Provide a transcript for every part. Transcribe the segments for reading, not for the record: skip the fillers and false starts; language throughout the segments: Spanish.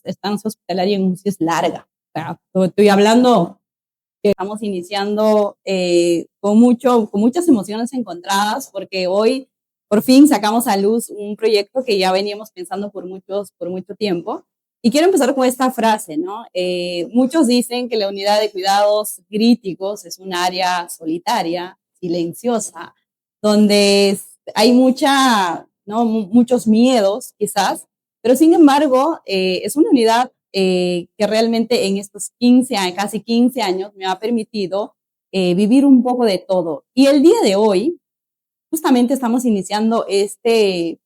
estancia hospitalaria en UCI es larga. O sea, estoy hablando que estamos iniciando con muchas emociones encontradas, porque hoy por fin sacamos a luz un proyecto que ya veníamos pensando por mucho tiempo. Y quiero empezar con esta frase, ¿no? Muchos dicen que la unidad de cuidados críticos es un área solitaria, silenciosa, donde hay ¿no? Muchos miedos, quizás, pero sin embargo, es una unidad que realmente en estos 15 años, casi 15 años, me ha permitido vivir un poco de todo. Y el día de hoy, justamente estamos iniciando este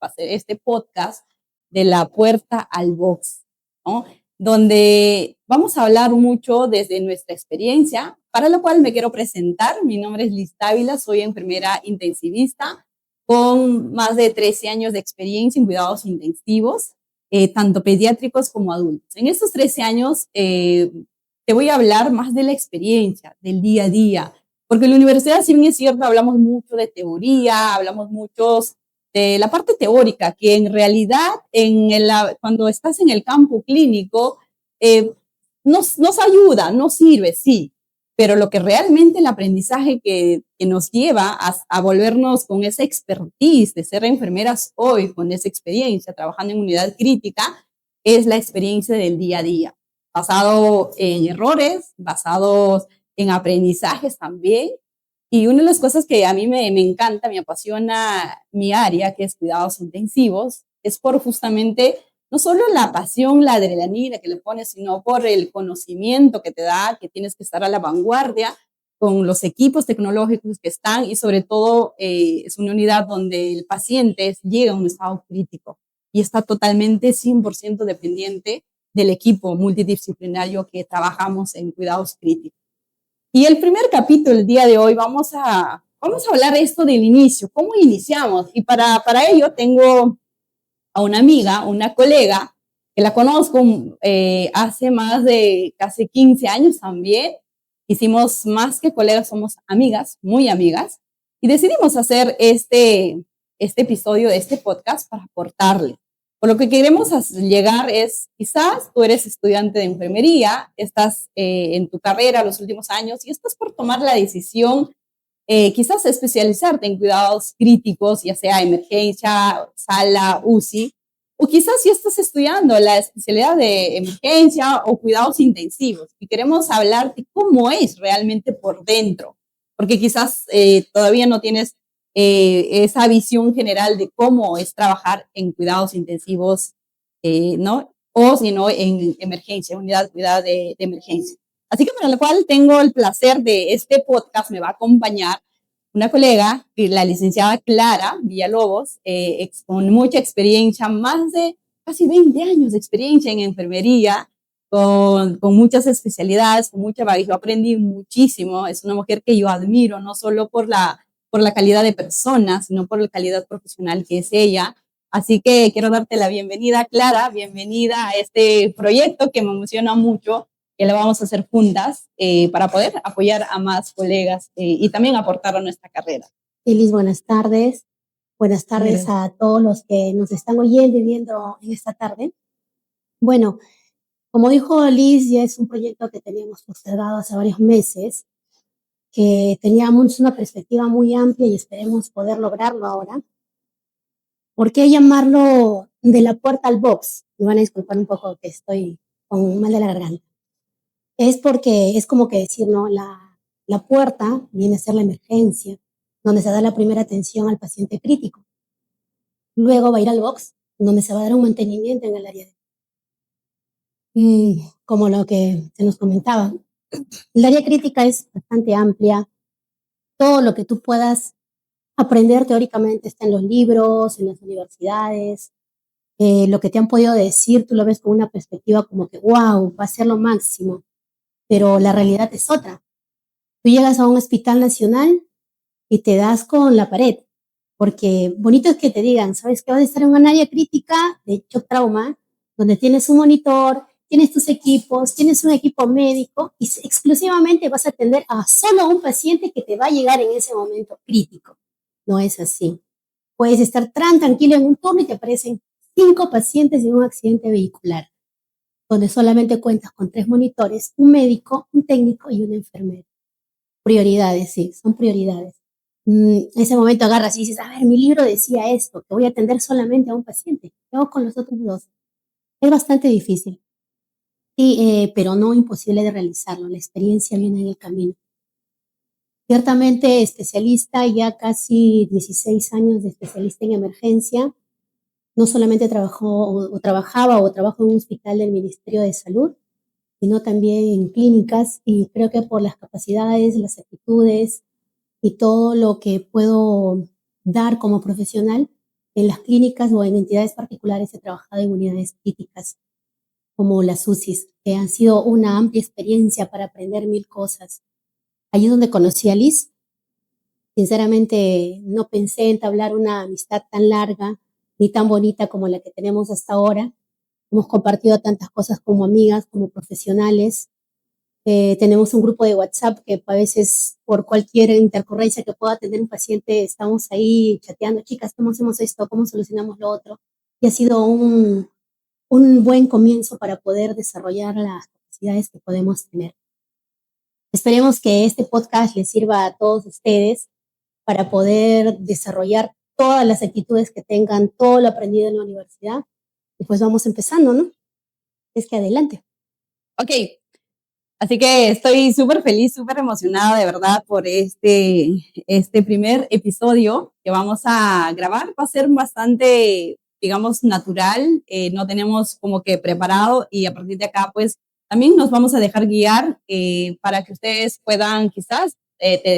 podcast de la puerta al box, ¿no? Donde vamos a hablar mucho desde nuestra experiencia, para lo cual me quiero presentar. Mi nombre es Liz Távila, soy enfermera intensivista con más de 13 años de experiencia en cuidados intensivos, tanto pediátricos como adultos. En estos 13 años te voy a hablar más de la experiencia, del día a día, porque en la universidad, si bien es cierto, hablamos mucho de teoría, hablamos mucho de la parte teórica, que en realidad cuando estás en el campo clínico nos ayuda, nos sirve, sí, pero lo que realmente el aprendizaje que nos lleva a volvernos con esa expertise de ser enfermeras hoy, con esa experiencia trabajando en unidad crítica, es la experiencia del día a día, basado en errores, basados en aprendizajes también. Y una de las cosas que a mí me encanta, me apasiona mi área, que es cuidados intensivos, es por justamente no solo la pasión, la adrenalina que le pones, sino por el conocimiento que te da, que tienes que estar a la vanguardia con los equipos tecnológicos que están, y sobre todo es una unidad donde el paciente llega a un estado crítico y está totalmente 100% dependiente del equipo multidisciplinario que trabajamos en cuidados críticos. Y el primer capítulo, el día de hoy, vamos a hablar esto del inicio, cómo iniciamos. Y para ello tengo a una amiga, una colega, que la conozco hace más de casi 15 años también. Hicimos más que colegas, somos amigas, muy amigas, y decidimos hacer este episodio de este podcast para aportarle. Por lo que queremos llegar es, quizás tú eres estudiante de enfermería, estás en tu carrera los últimos años y estás por tomar la decisión, quizás especializarte en cuidados críticos, ya sea emergencia, sala, UCI, o quizás si estás estudiando la especialidad de emergencia o cuidados intensivos y queremos hablar de cómo es realmente por dentro, porque quizás todavía no tienes esa visión general de cómo es trabajar en cuidados intensivos, ¿no? O si no, en emergencia, unidad cuidada de emergencia. Así que para lo cual tengo el placer de este podcast, me va a acompañar una colega, la licenciada Clara Villalobos, con mucha experiencia, más de casi 20 años de experiencia en enfermería, con muchas especialidades, con mucha bagaje. Yo aprendí muchísimo, es una mujer que yo admiro, no solo por la calidad de persona, sino por la calidad profesional que es ella. Así que quiero darte la bienvenida, Clara, bienvenida a este proyecto que me emociona mucho, que lo vamos a hacer juntas para poder apoyar a más colegas y también aportar a nuestra carrera. Liz, buenas tardes. Buenas tardes a todos los que nos están oyendo y viendo en esta tarde. Bueno, como dijo Liz, ya es un proyecto que teníamos postergado hace varios meses, que teníamos una perspectiva muy amplia y esperemos poder lograrlo ahora. ¿Por qué llamarlo de la puerta al box? Me van a disculpar un poco que estoy con un mal de la garganta. Es porque es como que decir, ¿no? La puerta viene a ser la emergencia, donde se da la primera atención al paciente crítico. Luego va a ir al box, donde se va a dar un mantenimiento en el área de... como lo que se nos comentaba, el área crítica es bastante amplia. Todo lo que tú puedas aprender teóricamente está en los libros, en las universidades. Lo que te han podido decir, tú lo ves con una perspectiva como que, wow, va a ser lo máximo. Pero la realidad es otra. Tú llegas a un hospital nacional y te das con la pared. Porque bonito es que te digan, ¿sabes qué? Vas a estar en un área crítica de shock trauma, donde tienes un monitor, tienes tus equipos, tienes un equipo médico y exclusivamente vas a atender a solo un paciente que te va a llegar en ese momento crítico. No es así. Puedes estar tan tranquilo en un turno y te aparecen 5 pacientes en un accidente vehicular. donde solamente cuentas con 3 monitores, un médico, un técnico y una enfermera. Prioridades, sí, son prioridades. En ese momento agarras y dices, a ver, mi libro decía esto, que voy a atender solamente a un paciente. ¿Qué hago con los otros 2? Es bastante difícil, sí, pero no imposible de realizarlo. La experiencia viene en el camino. Ciertamente especialista, ya casi 16 años de especialista en emergencia. No solamente trabajaba o trabajo en un hospital del Ministerio de Salud, sino también en clínicas, y creo que por las capacidades, las actitudes y todo lo que puedo dar como profesional en las clínicas o en entidades particulares, he trabajado en unidades críticas como las UCIs, que han sido una amplia experiencia para aprender mil cosas. Allí es donde conocí a Liz. Sinceramente, no pensé entablar una amistad tan larga ni tan bonita como la que tenemos hasta ahora. Hemos compartido tantas cosas como amigas, como profesionales. Tenemos un grupo de WhatsApp que a veces por cualquier intercurrencia que pueda tener un paciente, estamos ahí chateando, chicas, ¿cómo hacemos esto? ¿Cómo solucionamos lo otro? Y ha sido un buen comienzo para poder desarrollar las capacidades que podemos tener. Esperemos que este podcast les sirva a todos ustedes para poder desarrollar todas las actitudes que tengan, todo lo aprendido en la universidad. Y pues vamos empezando, ¿no? Es que adelante. Ok, así que estoy súper feliz, súper emocionada de verdad por este primer episodio que vamos a grabar. Va a ser bastante, digamos, natural, no tenemos como que preparado, y a partir de acá pues también nos vamos a dejar guiar para que ustedes puedan quizás,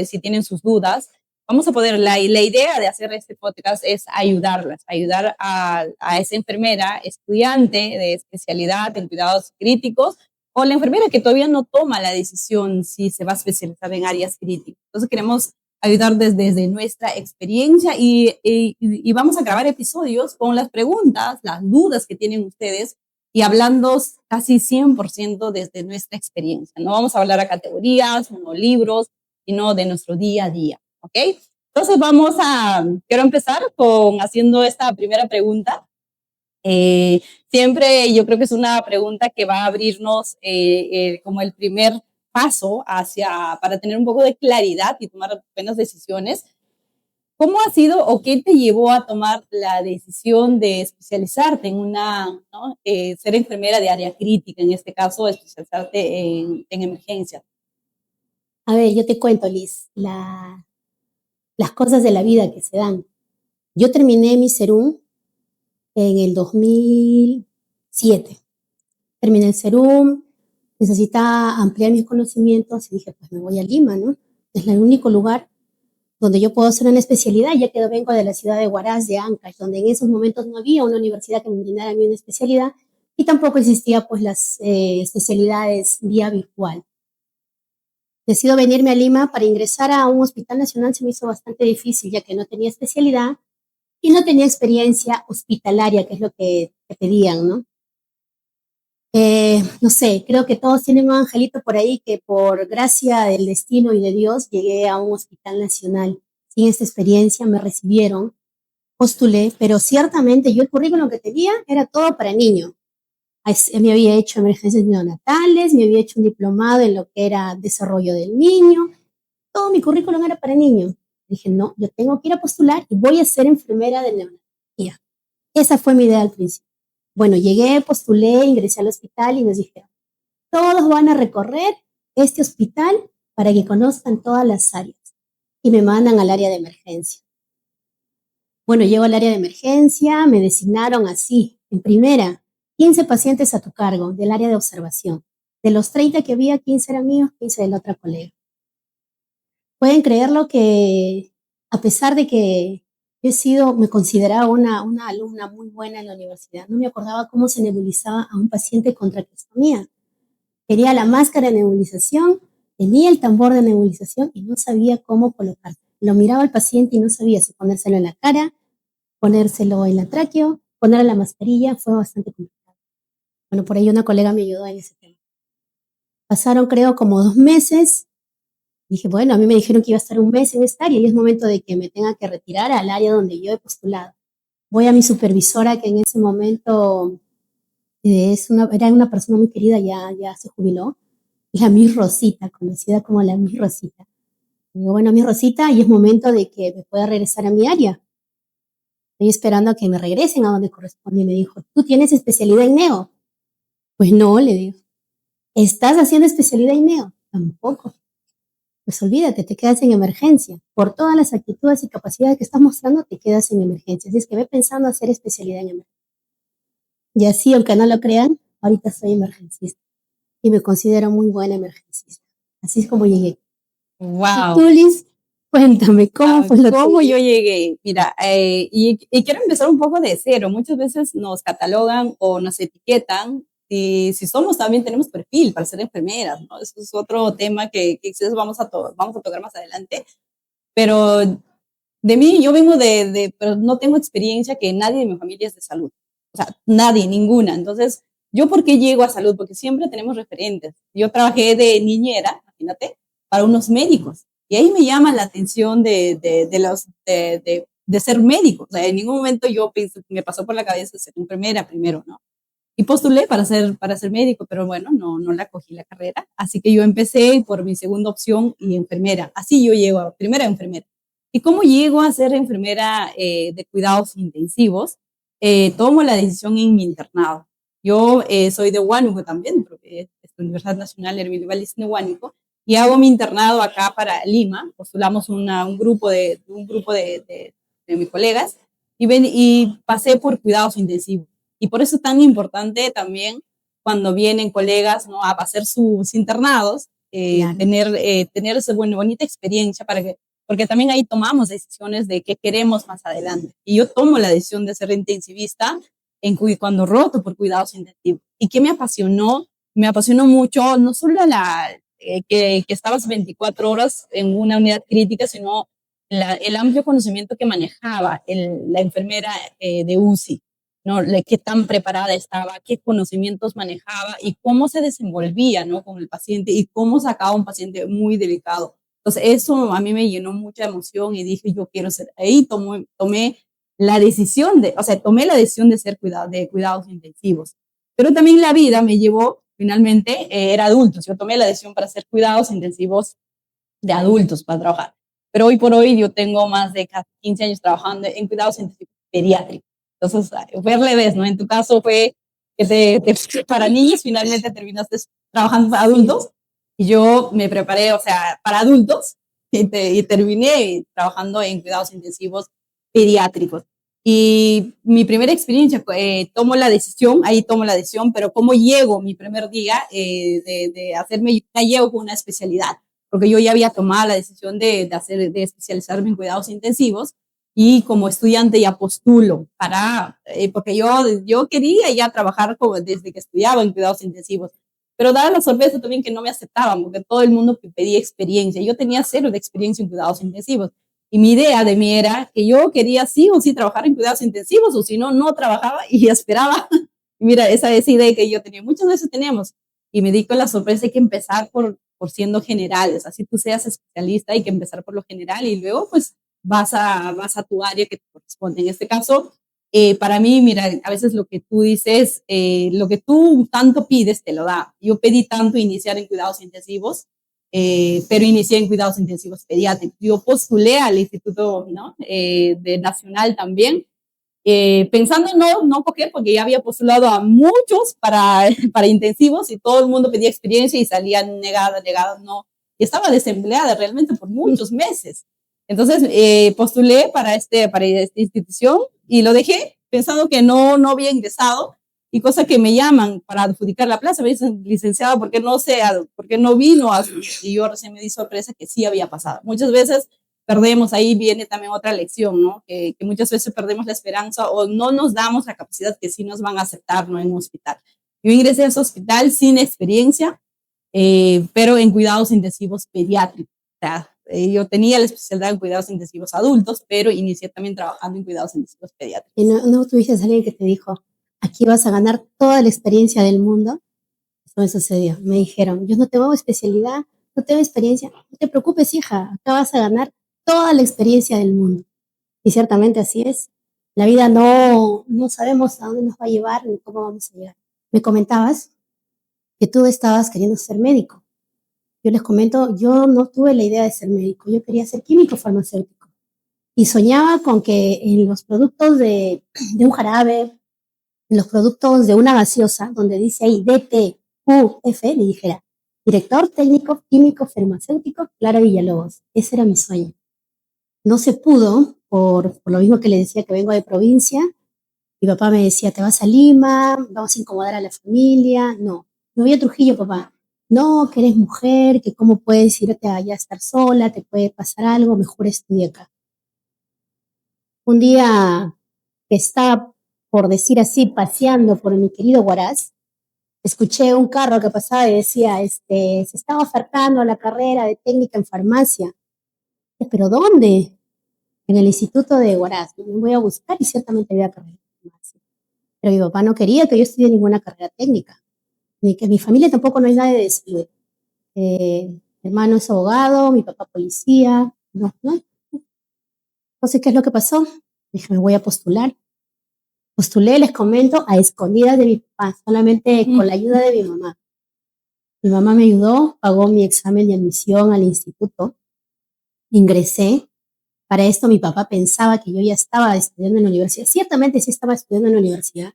si tienen sus dudas, vamos a poder, la idea de hacer este podcast es ayudarlas, ayudar a esa enfermera, estudiante de especialidad en cuidados críticos, o la enfermera que todavía no toma la decisión si se va a especializar en áreas críticas. Entonces queremos ayudar desde nuestra experiencia, y vamos a grabar episodios con las preguntas, las dudas que tienen ustedes, y hablando casi 100% desde nuestra experiencia. No vamos a hablar a categorías, no libros, sino de nuestro día a día, ¿ok? Entonces quiero empezar haciendo esta primera pregunta. Siempre yo creo que es una pregunta que va a abrirnos como el primer paso para tener un poco de claridad y tomar buenas decisiones. ¿Cómo ha sido o qué te llevó a tomar la decisión de especializarte en ¿no? Ser enfermera de área crítica, en este caso, especializarte en emergencia? A ver, yo te cuento, Liz, las cosas de la vida que se dan. Yo terminé mi serum en el 2007. Terminé el serum, necesitaba ampliar mis conocimientos y dije, pues me voy a Lima, ¿no? Es el único lugar donde yo puedo hacer una especialidad, ya que vengo de la ciudad de Huaraz, de Ancash, donde en esos momentos no había una universidad que me brindara a mí una especialidad, y tampoco existía pues las especialidades vía virtual. Decido venirme a Lima. Para ingresar a un hospital nacional se me hizo bastante difícil, ya que no tenía especialidad y no tenía experiencia hospitalaria, que es lo que te pedían, ¿no? No sé, creo que todos tienen un angelito por ahí que por gracia del destino y de Dios llegué a un hospital nacional. Sin esta experiencia me recibieron, postulé, pero ciertamente yo el currículum que tenía era todo para niños. Me había hecho emergencias neonatales, me había hecho un diplomado en lo que era desarrollo del niño, todo mi currículum era para niños. Dije, no, yo tengo que ir a postular y voy a ser enfermera de neonatología. Esa fue mi idea al principio. Bueno, llegué, postulé, ingresé al hospital y nos dijeron, todos van a recorrer este hospital para que conozcan todas las áreas. Y me mandan al área de emergencia. Bueno, llego al área de emergencia, me designaron así, en primera, 15 pacientes a tu cargo del área de observación. De los 30 que había, 15 eran míos, 15 de la otra colega. Pueden creerlo que a pesar de que me consideraba una alumna muy buena en la universidad, no me acordaba cómo se nebulizaba a un paciente con traqueostomía. Tenía la máscara de nebulización, tenía el tambor de nebulización y no sabía cómo colocarlo. Lo miraba al paciente y no sabía si ponérselo en la cara, ponérselo en la tráqueo, ponerle la mascarilla. Fue bastante complicado. Bueno, por ahí una colega me ayudó en ese tema. Pasaron, creo, como 2 meses. Dije, bueno, a mí me dijeron que iba a estar un mes en esta área y es momento de que me tenga que retirar al área donde yo he postulado. Voy a mi supervisora, que en ese momento Era una persona muy querida, ya se jubiló, la Miss Rosita, conocida como la Miss Rosita. Digo, bueno, Miss Rosita, y es momento de que me pueda regresar a mi área. Estoy esperando a que me regresen a donde corresponde. Y me dijo, ¿tú tienes especialidad en neo? Pues no, le digo. ¿Estás haciendo especialidad en neo? Tampoco. Pues olvídate, te quedas en emergencia. Por todas las actitudes y capacidades que estás mostrando, te quedas en emergencia. Así es que ve pensando hacer especialidad en emergencia. Y así, aunque no lo crean, ahorita soy emergencista y me considero muy buena emergencista. Así es como llegué. Y Wow. tú, Liz, cuéntame, ¿cómo fue lo ¿Cómo tuyo? yo llegué? Mira, y quiero empezar un poco de cero. Muchas veces nos catalogan o nos etiquetan y si somos también tenemos perfil para ser enfermeras, ¿no? Eso es otro tema que quizás vamos a tocar más adelante. Pero de mí, yo vengo pero no tengo experiencia que nadie de mi familia es de salud. O sea, nadie, ninguna. Entonces, ¿yo por qué llego a salud? Porque siempre tenemos referentes. Yo trabajé de niñera, imagínate, para unos médicos. Y ahí me llama la atención de ser médico. O sea, en ningún momento yo pensé, me pasó por la cabeza ser enfermera primero, ¿no? Y postulé para ser médico, pero bueno, no la cogí la carrera. Así que yo empecé por mi segunda opción y enfermera. Así yo llego a primera enfermera. ¿Y cómo llego a ser enfermera de cuidados intensivos? Tomo la decisión en mi internado. Yo soy de Huánuco también, porque es la Universidad Nacional Hermilio Valles de Huánuco, y hago mi internado acá para Lima. Postulamos un grupo de mis colegas y pasé por cuidados intensivos. Y por eso es tan importante también cuando vienen colegas, ¿no?, a hacer sus internados, Claro. tener esa bonita experiencia porque también ahí tomamos decisiones de qué queremos más adelante. Y yo tomo la decisión de ser intensivista cuando roto por cuidados intensivos. ¿Y qué me apasionó? Me apasionó mucho, no solo que estabas 24 horas en una unidad crítica, sino el amplio conocimiento que manejaba la enfermera de UCI, ¿no? Qué tan preparada estaba, qué conocimientos manejaba y cómo se desenvolvía, ¿no?, con el paciente y cómo sacaba un paciente muy delicado. Entonces, eso a mí me llenó mucha emoción y dije, yo quiero ser. Ahí tomé la decisión tomé la decisión de ser de cuidados intensivos. Pero también la vida me llevó, finalmente, era adultos. Yo tomé la decisión para hacer cuidados intensivos de adultos para trabajar. Pero hoy por hoy yo tengo más de 15 años trabajando en cuidados intensivos pediátricos. Entonces, fue al revés, ¿no? En tu caso fue que para niños finalmente terminaste trabajando para adultos y yo me preparé, o sea, para adultos y terminé trabajando en cuidados intensivos pediátricos. Y mi primera experiencia, ahí tomo la decisión, pero cómo llego mi primer día de hacerme, ya llego con una especialidad, porque yo ya había tomado la decisión de especializarme en cuidados intensivos y como estudiante ya postulo porque yo quería ya trabajar desde que estudiaba en cuidados intensivos, pero daba la sorpresa también que no me aceptaban porque todo el mundo pedía experiencia. Yo tenía cero de experiencia en cuidados intensivos. Y mi idea de mí era que yo quería sí o sí trabajar en cuidados intensivos, o si no, no trabajaba y esperaba. Mira, esa idea que yo tenía, muchas veces teníamos, y me di con la sorpresa de que empezar por siendo generales, así tú seas especialista, hay que empezar por lo general y luego pues vas a tu área que te corresponde. En este caso, para mí, mira, a veces lo que tú dices, lo que tú tanto pides, te lo da. Yo pedí tanto iniciar en cuidados intensivos, pero inicié en cuidados intensivos pediátricos. Yo postulé al instituto, ¿no?, de Nacional también, pensando en no coger, porque ya había postulado a muchos para intensivos y todo el mundo pedía experiencia y salía negada, no. Y estaba desempleada realmente por muchos meses. Entonces postulé para esta institución y lo dejé pensando que no había ingresado y cosa que me llaman para adjudicar la plaza, me dicen, licenciada, ¿por qué no vino? Y yo recién me di sorpresa que sí había pasado. Muchas veces perdemos, ahí viene también otra lección, ¿no? Que muchas veces perdemos la esperanza o no nos damos la capacidad que sí nos van a aceptar, ¿no?, en un hospital. Yo ingresé a ese hospital sin experiencia, pero en cuidados intensivos pediátricos. O sea, yo tenía la especialidad en cuidados intensivos adultos, pero inicié también trabajando en cuidados intensivos pediátricos. ¿Y no tuviste a alguien que te dijo, aquí vas a ganar toda la experiencia del mundo? Eso me sucedió. Me dijeron, yo no tengo especialidad, no tengo experiencia. No te preocupes, hija, acá vas a ganar toda la experiencia del mundo. Y ciertamente así es. La vida no sabemos a dónde nos va a llevar ni cómo vamos a llegar. Me comentabas que tú estabas queriendo ser médico. Yo les comento, yo no tuve la idea de ser médico, yo quería ser químico farmacéutico. Y soñaba con que en los productos de un jarabe, en los productos de una gaseosa, donde dice ahí DTUF, le dijera, director técnico químico farmacéutico, Clara Villalobos. Ese era mi sueño. No se pudo, por lo mismo que le decía que vengo de provincia. Mi papá me decía, te vas a Lima, vamos a incomodar a la familia. No, me voy a Trujillo, papá. No, que eres mujer, que cómo puedes irte allá a estar sola, te puede pasar algo, mejor estudia acá. Un día que estaba, por decir así, paseando por mi querido Huaraz, escuché un carro que pasaba y decía, se estaba ofertando la carrera de técnica en farmacia. ¿Pero dónde? En el instituto de Huaraz. Me voy a buscar y ciertamente había carrera de farmacia. Pero mi papá no quería que yo estudie ninguna carrera técnica, ni que mi familia tampoco no hay nadie de salud. Mi hermano es abogado, mi papá policía, no, no. Entonces, ¿qué es lo que pasó? Dije, me voy a postular. Postulé, les comento, a escondidas de mi papá, solamente con la ayuda de mi mamá. Mi mamá me ayudó, pagó mi examen de admisión al instituto, ingresé. Para esto mi papá pensaba que yo ya estaba estudiando en la universidad. Ciertamente sí estaba estudiando en la universidad,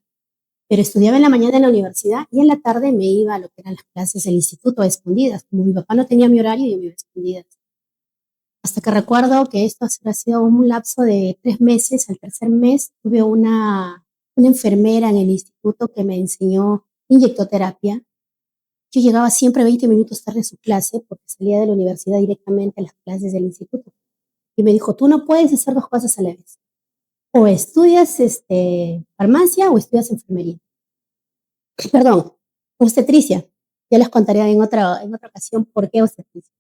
pero estudiaba en la mañana en la universidad y en la tarde me iba a lo que eran las clases del instituto a escondidas. Como mi papá no tenía mi horario, yo me iba a escondidas. Hasta que recuerdo que esto ha sido un lapso de 3 meses. Al tercer mes tuve una enfermera en el instituto que me enseñó inyectoterapia. Yo llegaba siempre 20 minutos tarde a su clase porque salía de la universidad directamente a las clases del instituto. Y me dijo, tú no puedes hacer dos cosas a la vez. O estudias farmacia o estudias enfermería. Perdón, obstetricia. Ya les contaré en otra ocasión por qué obstetricia.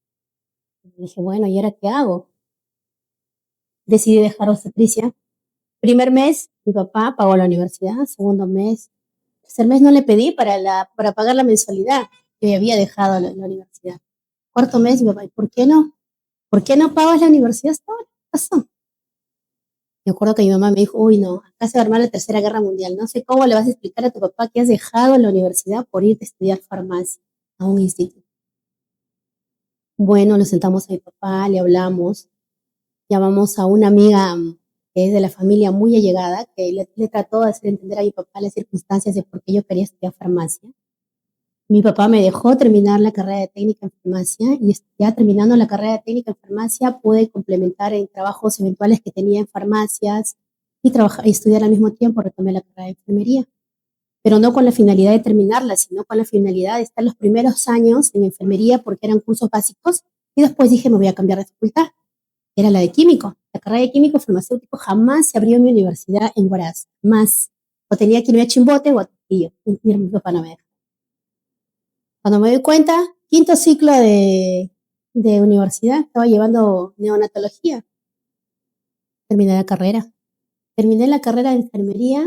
Y dije, bueno, ¿y ahora qué hago? Decidí dejar obstetricia. Primer mes, mi papá pagó la universidad. Segundo mes, tercer mes no le pedí para pagar la mensualidad. Yo ya había dejado la universidad. Cuarto mes, mi papá, ¿por qué no? ¿Por qué no pagas la universidad hasta ahora? ¿Qué pasó? Me acuerdo que mi mamá me dijo, uy, no, acá se va a armar la Tercera Guerra Mundial. No sé cómo le vas a explicar a tu papá que has dejado la universidad por irte a estudiar farmacia a un instituto. Bueno, nos sentamos a mi papá, le hablamos, llamamos a una amiga que es de la familia muy allegada, que le trató de hacer entender a mi papá las circunstancias de por qué yo quería estudiar farmacia. Mi papá me dejó terminar la carrera de técnica en farmacia y ya terminando la carrera de técnica en farmacia pude complementar en trabajos eventuales que tenía en farmacias y trabajar y estudiar al mismo tiempo, retomé la carrera de enfermería, pero no con la finalidad de terminarla, sino con la finalidad de estar los primeros años en enfermería porque eran cursos básicos y después dije me voy a cambiar de facultad, era la de químico. La carrera de químico farmacéutico jamás se abrió en mi universidad en Huaraz, más. O tenía que irme a Chimbote o a Trujillo, y mi papá no me dejó. Cuando me doy cuenta, quinto ciclo de universidad, estaba llevando neonatología. Terminé la carrera. Terminé la carrera de enfermería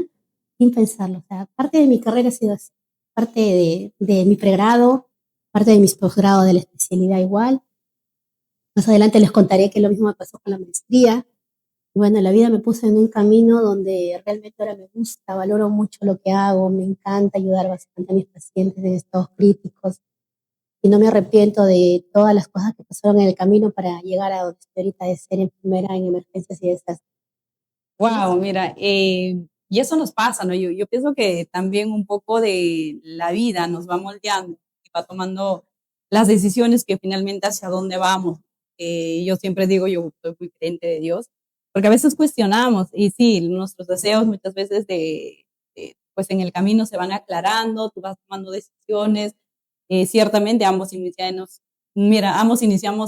sin pensarlo. O sea, parte de mi carrera ha sido así. Parte de mi pregrado, parte de mis posgrados de la especialidad igual. Más adelante les contaré que lo mismo me pasó con la maestría. Y bueno, la vida me puso en un camino donde realmente ahora me gusta, valoro mucho lo que hago, me encanta ayudar bastante a mis pacientes en estados críticos. Y no me arrepiento de todas las cosas que pasaron en el camino para llegar a donde estoy ahorita de ser enfermera en emergencias y desastres. Wow, mira, y eso nos pasa, ¿no? Yo pienso que también un poco de la vida nos va moldeando y va tomando las decisiones que finalmente hacia dónde vamos. Yo siempre digo, yo soy muy creyente de Dios, porque a veces cuestionamos y sí, nuestros deseos muchas veces pues en el camino se van aclarando, tú vas tomando decisiones, ciertamente ambos iniciamos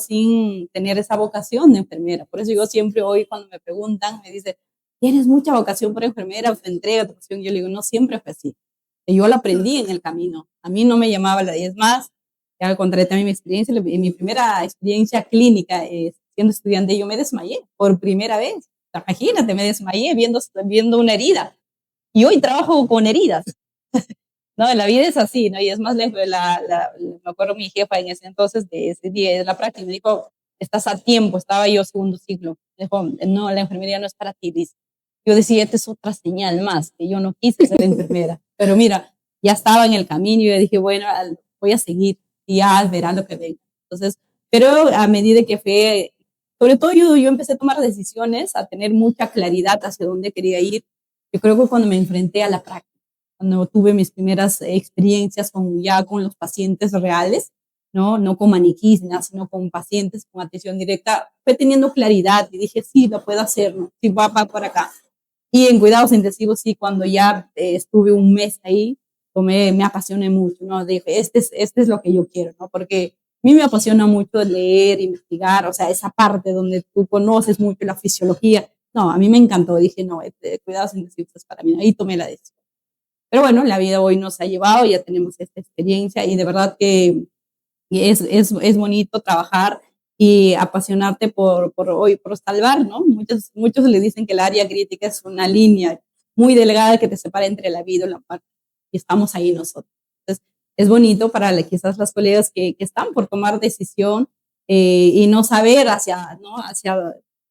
sin tener esa vocación de enfermera. Por eso yo siempre hoy cuando me preguntan, me dicen, tienes mucha vocación por enfermera, te entrega tu vocación. Yo le digo, no siempre fue así. Yo la aprendí en el camino. A mí no me llamaba la 10 más. Al contrario, también mi primera experiencia clínica siendo estudiante, yo me desmayé por primera vez. Imagínate, me desmayé viendo una herida. Y hoy trabajo con heridas. No, la vida es así, ¿no? Y es más, me acuerdo mi jefa en ese entonces de ese día de la práctica, me dijo, estás a tiempo, estaba yo segundo ciclo. Me dijo, no, la enfermería no es para ti, dice. Yo decía, esta es otra señal más, que yo no quise ser enfermera. Pero mira, ya estaba en el camino y yo dije, bueno, voy a seguir y ya verán lo que venga. Entonces, pero a medida que fue, sobre todo yo empecé a tomar decisiones, a tener mucha claridad hacia dónde quería ir. Yo creo que cuando me enfrenté a la práctica, cuando tuve mis primeras experiencias ya con los pacientes reales, no con maniquís, sino con pacientes con atención directa, fue teniendo claridad y dije, sí, lo puedo hacer, ¿no? Sí, va por acá. Y en cuidados intensivos, sí, cuando ya estuve un mes ahí, me apasioné mucho, ¿no? Dije, este es lo que yo quiero, ¿no? Porque a mí me apasiona mucho leer, investigar, o sea, esa parte donde tú conoces mucho la fisiología. No, a mí me encantó, dije, no, cuidados intensivos es para mí, ¿no? Ahí tomé la decisión. Pero bueno, la vida hoy nos ha llevado, ya tenemos esta experiencia y de verdad que es bonito trabajar y apasionarte por salvar, ¿no? Muchos le dicen que el área crítica es una línea muy delgada que te separa entre la vida y la muerte. Y estamos ahí nosotros. Entonces, es bonito para quizás las colegas que están por tomar decisión y no saber hacia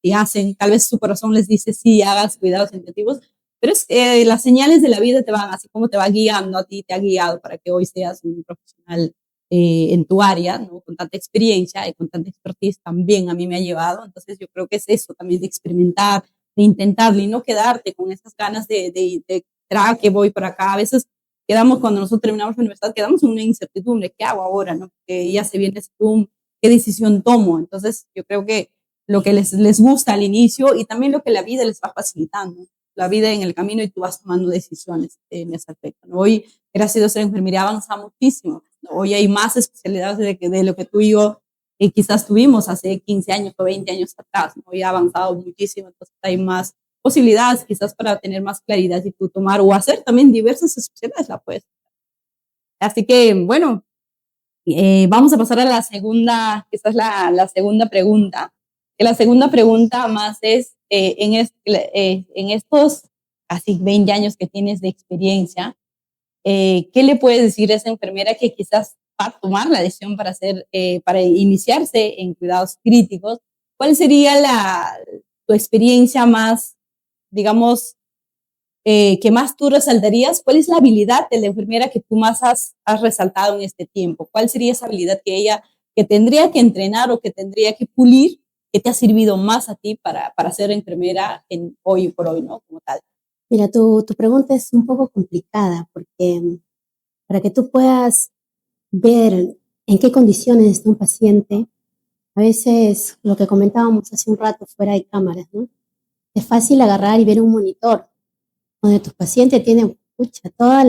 si hacen, tal vez su corazón les dice sí, hagas cuidados intensivos, pero las señales de la vida te van, así como te va guiando a ti, te ha guiado para que hoy seas un profesional en tu área, ¿no? Con tanta experiencia y con tanta expertise también a mí me ha llevado. Entonces yo creo que es eso también de experimentar, de intentarlo y no quedarte con esas ganas de que voy por acá. A veces quedamos, cuando nosotros terminamos la universidad, quedamos en una incertidumbre, ¿qué hago ahora? ¿No? Que ya se viene ese boom, ¿qué decisión tomo? Entonces yo creo que lo que les gusta al inicio y también lo que la vida les va facilitando, la vida en el camino y tú vas tomando decisiones en ese aspecto, ¿no? Hoy, gracias a Dios, en enfermería avanza muchísimo. Hoy hay más especialidades de lo que tú y yo quizás tuvimos hace 15 años o 20 años atrás, ¿no? Hoy ha avanzado muchísimo, entonces hay más posibilidades quizás para tener más claridad y tú tomar o hacer también diversas especialidades, la puedes. Así que, bueno, vamos a pasar a la segunda, quizás la segunda pregunta. Que la segunda pregunta más es, en estos casi 20 años que tienes de experiencia, ¿qué le puedes decir a esa enfermera que quizás va a tomar la decisión para iniciarse en cuidados críticos? ¿Cuál sería tu experiencia más, digamos, que más tú resaltarías? ¿Cuál es la habilidad de la enfermera que tú más has resaltado en este tiempo? ¿Cuál sería esa habilidad que tendría que entrenar o que tendría que pulir, que te ha servido más a ti para ser enfermera hoy por hoy, ¿no? Como tal. Mira, tu pregunta es un poco complicada porque para que tú puedas ver en qué condiciones está un paciente, a veces lo que comentábamos hace un rato fuera de cámaras, ¿no? Es fácil agarrar y ver un monitor donde tu paciente tiene todas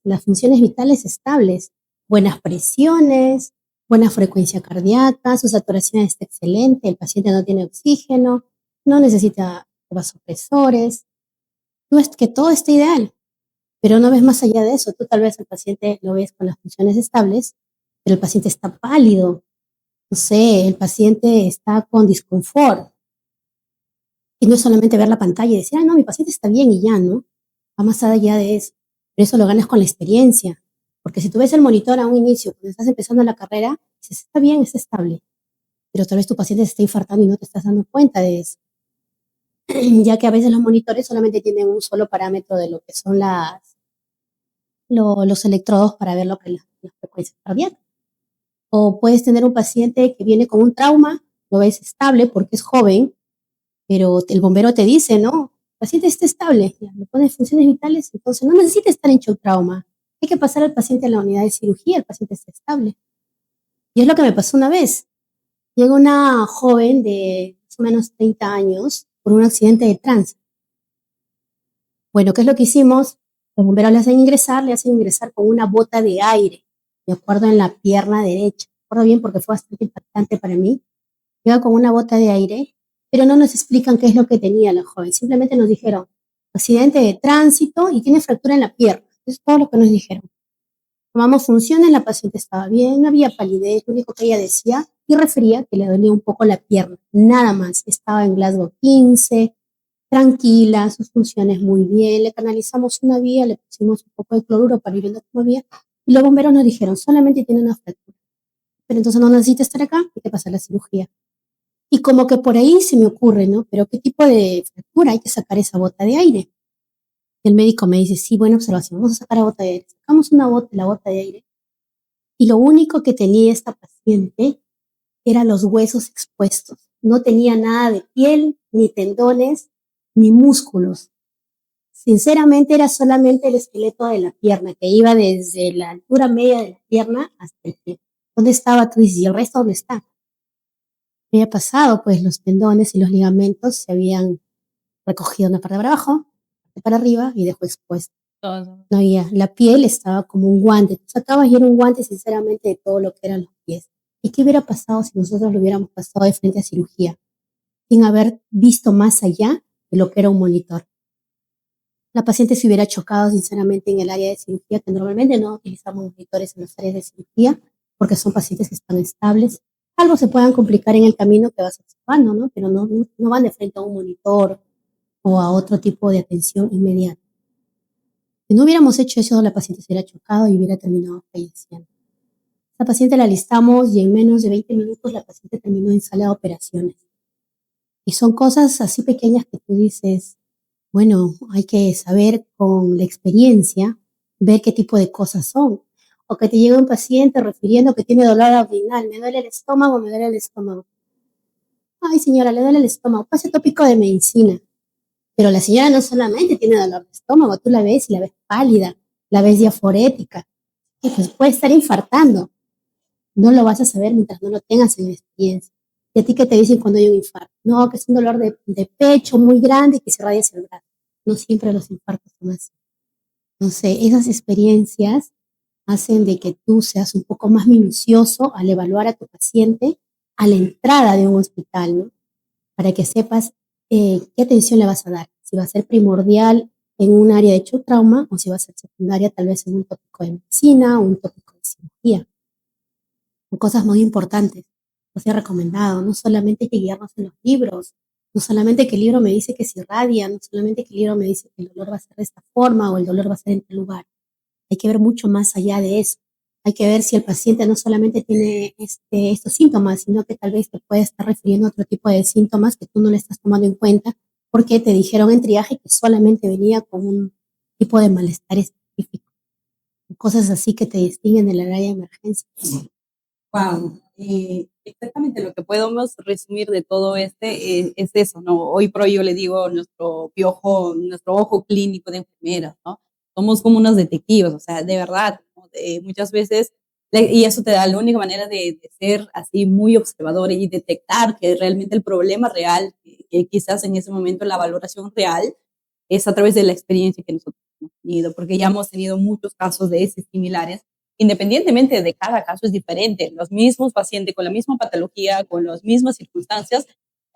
las funciones vitales estables, buenas presiones, buena frecuencia cardíaca, su saturación está excelente, el paciente no tiene oxígeno, no necesita vasopresores, no es que todo esté ideal, pero no ves más allá de eso. Tú tal vez al paciente lo ves con las funciones estables, pero el paciente está pálido, no sé, el paciente está con disconfort. Y no es solamente ver la pantalla y decir, no, mi paciente está bien y ya, ¿no? Va más allá de eso. Pero eso lo ganas con la experiencia. Porque si tú ves el monitor a un inicio, cuando estás empezando la carrera, dices, está bien, es estable. Pero tal vez tu paciente se está infartando y no te estás dando cuenta de eso. Ya que a veces los monitores solamente tienen un solo parámetro de lo que son los electrodos para ver lo que las frecuencias cardíacas. O puedes tener un paciente que viene con un trauma, lo ves estable porque es joven, pero el bombero te dice, no, el paciente está estable, ya, lo pone en funciones vitales, entonces no necesita estar en shock trauma. Hay que pasar al paciente a la unidad de cirugía, el paciente está estable. Y es lo que me pasó una vez. Llega una joven de más o menos 30 años por un accidente de tránsito. Bueno, ¿qué es lo que hicimos? Los bomberos le hacen ingresar con una bota de aire, de acuerdo en la pierna derecha. Me acuerdo bien porque fue bastante impactante para mí. Llega con una bota de aire, pero no nos explican qué es lo que tenía la joven. Simplemente nos dijeron, accidente de tránsito y tiene fractura en la pierna. Eso es todo lo que nos dijeron. Tomamos funciones, la paciente estaba bien, no había palidez, lo único que ella decía y refería que le dolía un poco la pierna, nada más. Estaba en Glasgow 15, tranquila, sus funciones muy bien, le canalizamos una vía, le pusimos un poco de cloruro para ir viendo cómo había, y los bomberos nos dijeron, solamente tiene una fractura, pero entonces no necesita estar acá, hay que pasar la cirugía. Y como que por ahí se me ocurre, ¿no? Pero ¿qué tipo de fractura? Hay que sacar esa bota de aire. El médico me dice, sí, buena observación, vamos a sacar la bota de aire. Sacamos la bota de aire y lo único que tenía esta paciente eran los huesos expuestos. No tenía nada de piel, ni tendones, ni músculos. Sinceramente era solamente el esqueleto de la pierna, que iba desde la altura media de la pierna hasta el pie. ¿Dónde estaba? Tú dices, ¿y el resto dónde está? ¿Qué había pasado? Pues los tendones y los ligamentos se habían recogido una parte para abajo, para arriba y dejó expuesto. Todo. No había, la piel estaba como un guante. Tú sacabas y era un guante, sinceramente, de todo lo que eran los pies. ¿Y qué hubiera pasado si nosotros lo hubiéramos pasado de frente a cirugía, sin haber visto más allá de lo que era un monitor? La paciente se hubiera chocado, sinceramente, en el área de cirugía, que normalmente no utilizamos monitores en las áreas de cirugía, porque son pacientes que están estables. Algo se puedan complicar en el camino que vas observando, ¿no? Pero no van de frente a un monitor o a otro tipo de atención inmediata. Si no hubiéramos hecho eso, la paciente se hubiera chocado y hubiera terminado falleciendo. La paciente la listamos y en menos de 20 minutos la paciente terminó en sala de operaciones. Y son cosas así pequeñas que tú dices, bueno, hay que saber con la experiencia, ver qué tipo de cosas son. O que te llega un paciente refiriendo que tiene dolor abdominal, me duele el estómago, me duele el estómago. Ay, señora, le duele el estómago, pase tópico de medicina. Pero la señora no solamente tiene dolor de estómago, tú la ves y la ves pálida, la ves diaforética, y pues puede estar infartando. No lo vas a saber mientras no lo tengas en la experiencia. ¿Y a ti qué te dicen cuando hay un infarto? No, que es un dolor de pecho muy grande y que se radia hacia el brazo. No siempre los infartos son así. Entonces, esas experiencias hacen de que tú seas un poco más minucioso al evaluar a tu paciente a la entrada de un hospital, ¿no? Para que sepas qué atención le vas a dar. Si va a ser primordial en un área de hecho trauma o si va a ser secundaria tal vez en un tópico de medicina o un tópico de cirugía. Son cosas muy importantes. Os he recomendado, no solamente hay que guiarnos en los libros, no solamente que el libro me dice que se irradia, no solamente que el libro me dice que el dolor va a ser de esta forma o el dolor va a ser en tal lugar. Hay que ver mucho más allá de eso. Hay que ver si el paciente no solamente tiene estos síntomas, sino que tal vez te puede estar refiriendo a otro tipo de síntomas que tú no le estás tomando en cuenta porque te dijeron en triaje que solamente venía con un tipo de malestar específico. Cosas así que te distinguen del área de emergencia. Wow. Exactamente lo que podemos resumir de todo es eso, ¿no? Hoy por hoy yo le digo nuestro ojo clínico de enfermeras, ¿no? Somos como unos detectives, o sea, de verdad, ¿no? Muchas veces, y eso te da la única manera de ser así muy observador y detectar que realmente el problema real, que quizás en ese momento la valoración real, es a través de la experiencia que nosotros hemos tenido, porque ya hemos tenido muchos casos de ese similares independientemente de cada caso es diferente. Los mismos pacientes con la misma patología, con las mismas circunstancias,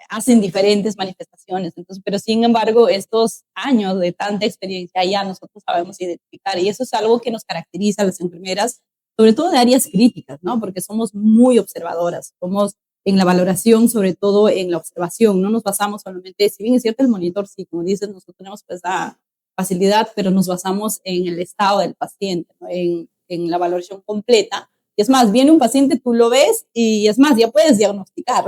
hacen diferentes manifestaciones. Entonces, pero sin embargo, estos años de tanta experiencia ya nosotros sabemos identificar y eso es algo que nos caracteriza a las enfermeras, sobre todo de áreas críticas, ¿no? Porque somos muy observadoras, somos en la valoración, sobre todo en la observación, no nos basamos solamente, si bien es cierto el monitor, sí, como dices, nosotros tenemos pues la facilidad, pero nos basamos en el estado del paciente, ¿no? En la valoración completa. Y es más, viene un paciente, tú lo ves y es más, ya puedes diagnosticar.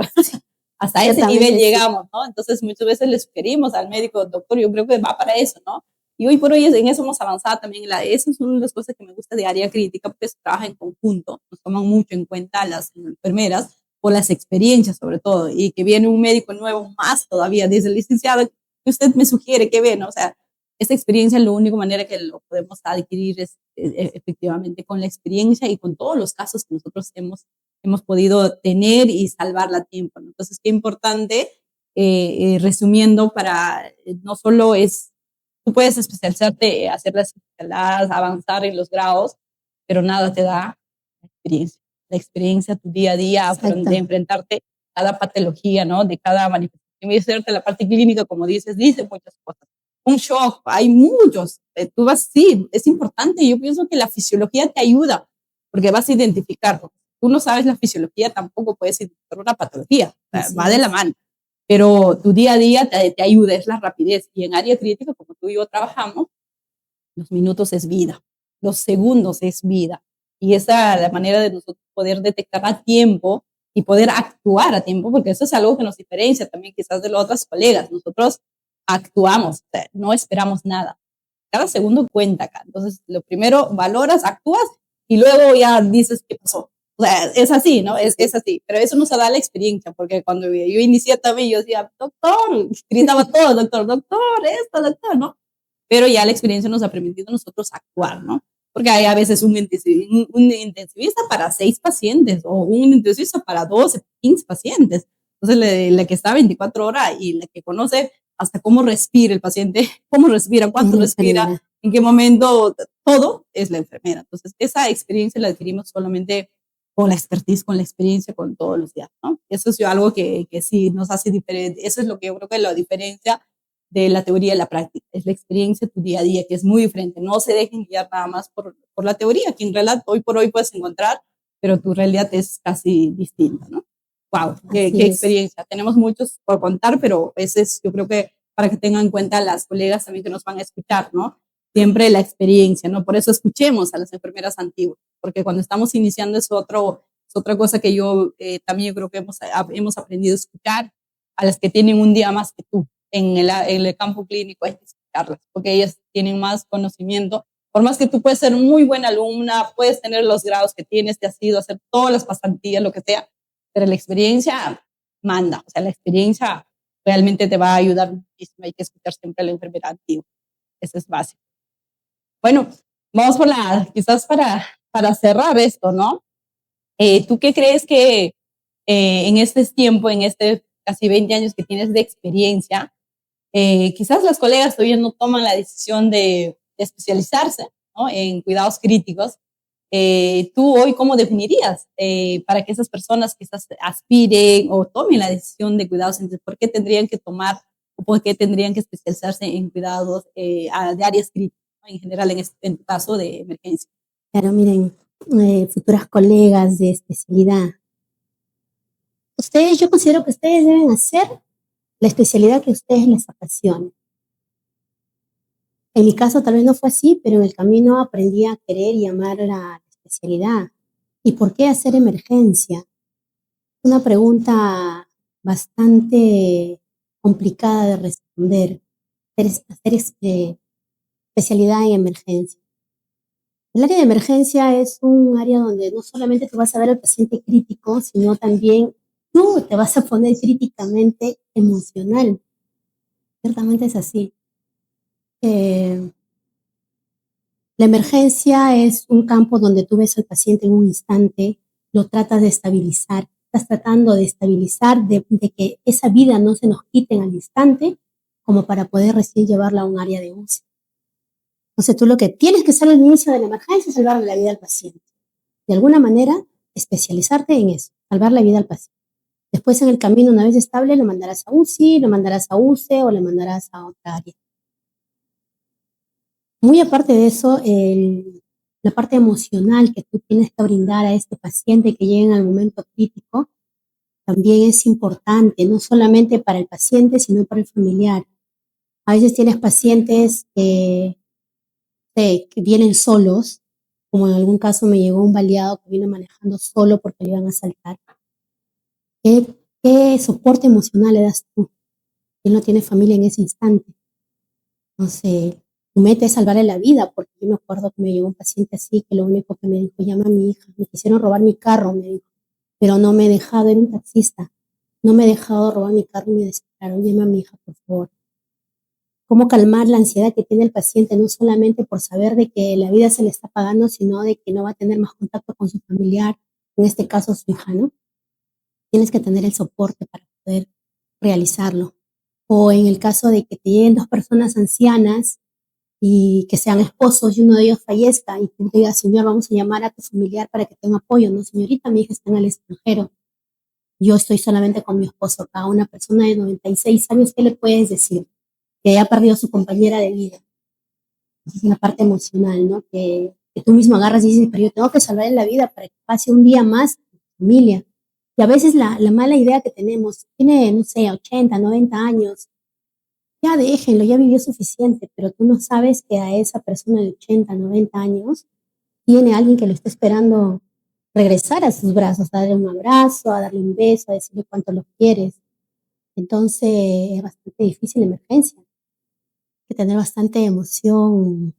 Hasta ese nivel llegamos, ¿no? Entonces muchas veces le sugerimos al médico, doctor, yo creo que va para eso, ¿no? Y hoy por hoy en eso hemos avanzado también. Eso es una de las cosas que me gusta de área crítica, porque se trabaja en conjunto, nos toman mucho en cuenta las enfermeras por las experiencias sobre todo, y que viene un médico nuevo más todavía, desde el licenciado, que usted me sugiere que ve, ¿no? O sea, esta experiencia, la única manera que lo podemos adquirir es efectivamente con la experiencia y con todos los casos que nosotros hemos podido tener y salvarla a tiempo, ¿no? Entonces, qué importante, resumiendo, no solo es, tú puedes especializarte, hacer las especialidades, avanzar en los grados, pero nada te da la experiencia, tu día a día, de enfrentarte a cada patología, ¿no? De cada manifestación. Y hacerte la parte clínica, como dices, dice muchas cosas. Un shock, hay muchos. Tú vas, sí, es importante. Yo pienso que la fisiología te ayuda, porque vas a identificarlo. Tú no sabes la fisiología, tampoco puedes identificar una patología, va de la mano. Pero tu día a día te ayuda, es la rapidez. Y en área crítica, como tú y yo trabajamos, los minutos es vida, los segundos es vida. Y esa es la manera de nosotros poder detectar a tiempo y poder actuar a tiempo, porque eso es algo que nos diferencia también quizás de los otros colegas. Nosotros actuamos, o sea, no esperamos nada. cada segundo cuenta acá. Entonces, lo primero valoras, actúas y luego ya dices qué pasó. O sea, es así, ¿no? Es así. Pero eso nos da la experiencia, porque cuando yo inicié también, yo decía, doctor, gritaba todo, doctor, esto, doctor, ¿no? Pero ya la experiencia nos ha permitido nosotros actuar, ¿no? Porque hay a veces un intensivista para 6 pacientes o un intensivista para 12, 15 pacientes. Entonces, la que está 24 horas y la que conoce hasta cómo respira el paciente, cómo respira, cuánto respira, en qué momento, todo es la enfermera. Entonces, esa experiencia la adquirimos solamente con la expertise, con la experiencia, con todos los días, ¿no? Eso es algo que sí nos hace diferente. Eso es lo que yo creo que lo diferencia de la teoría y la práctica. Es la experiencia, tu día a día, que es muy diferente. No se dejen guiar nada más por la teoría, que en realidad hoy por hoy puedes encontrar, pero tu realidad es casi distinta, ¿no? Wow, qué experiencia. Tenemos muchos por contar, pero ese es, yo creo que para que tengan en cuenta las colegas también que nos van a escuchar, ¿no? Siempre la experiencia, ¿no? Por eso escuchemos a las enfermeras antiguas, porque cuando estamos iniciando es otra cosa que yo también yo creo que hemos aprendido a escuchar a las que tienen un día más que tú en el campo clínico, hay que escucharlas, porque ellas tienen más conocimiento. Por más que tú puedes ser muy buena alumna, puedes tener los grados que tienes, te has ido a hacer todas las pasantías, lo que sea, pero la experiencia manda, o sea, la experiencia realmente te va a ayudar muchísimo. Hay que escuchar siempre a la enfermera antigua, eso es básico. Bueno, vamos quizás para cerrar esto, ¿no? ¿Tú qué crees que en este tiempo, en este casi 20 años que tienes de experiencia, quizás las colegas todavía no toman la decisión de especializarse, ¿no?, en cuidados críticos? ¿Tú hoy cómo definirías para que esas personas quizás aspiren o tomen la decisión de cuidados? Entonces, ¿por qué tendrían que tomar o por qué tendrían que especializarse en cuidados de áreas críticas, ¿no?, en general en tu caso de emergencia? Claro, miren, futuras colegas de especialidad, yo considero que ustedes deben hacer la especialidad que a ustedes les apasione. En mi caso tal vez no fue así, pero en el camino aprendí a querer y amar la especialidad. ¿Y por qué hacer emergencia? Una pregunta bastante complicada de responder. Hacer especialidad en emergencia. El área de emergencia es un área donde no solamente te vas a ver al paciente crítico, sino también tú te vas a poner críticamente emocional. Ciertamente es así. La emergencia es un campo donde tú ves al paciente en un instante, lo tratas de estabilizar, estás tratando de estabilizar, de que esa vida no se nos quite al instante, como para poder recién llevarla a un área de UCI. Entonces tú lo que tienes que hacer al inicio de la emergencia es salvarle la vida al paciente. De alguna manera, especializarte en eso, salvar la vida al paciente. Después en el camino, una vez estable, lo mandarás a UCI, lo mandarás a UCE o le mandarás a otra área. Muy aparte de eso, la parte emocional que tú tienes que brindar a este paciente que llega en el momento crítico también es importante, no solamente para el paciente, sino para el familiar. A veces tienes pacientes que vienen solos, como en algún caso me llegó un baleado que vino manejando solo porque le iban a asaltar. ¿Qué soporte emocional le das tú? Él no tiene familia en ese instante. Entonces, tu meta es salvarle la vida, porque yo me acuerdo que me llegó un paciente así, que lo único que me dijo, llama a mi hija, me quisieron robar mi carro, me dijo, pero no me he dejado, era un taxista, no me he dejado robar mi carro y me desesperaron, llama a mi hija, por favor. Cómo calmar la ansiedad que tiene el paciente, no solamente por saber de que la vida se le está pagando, sino de que no va a tener más contacto con su familiar, en este caso su hija, ¿no? Tienes que tener el soporte para poder realizarlo. O en el caso de que te lleguen 2 personas ancianas y que sean esposos y uno de ellos fallezca y tú digas, señor, vamos a llamar a tu familiar para que tenga apoyo. No, señorita, mi hija está en el extranjero. Yo estoy solamente con mi esposo acá. Una persona de 96 años, ¿qué le puedes decir? Que ha perdido a su compañera de vida. Es una parte emocional, ¿no? Que tú mismo agarras y dices, pero yo tengo que salvarle la vida para que pase un día más con su familia. Y a veces la mala idea que tenemos, tiene, no sé, 80, 90 años, ya déjenlo, ya vivió suficiente, pero tú no sabes que a esa persona de 80, 90 años tiene alguien que lo está esperando regresar a sus brazos, a darle un abrazo, a darle un beso, a decirle cuánto lo quieres. Entonces es bastante difícil la emergencia. que tener bastante emoción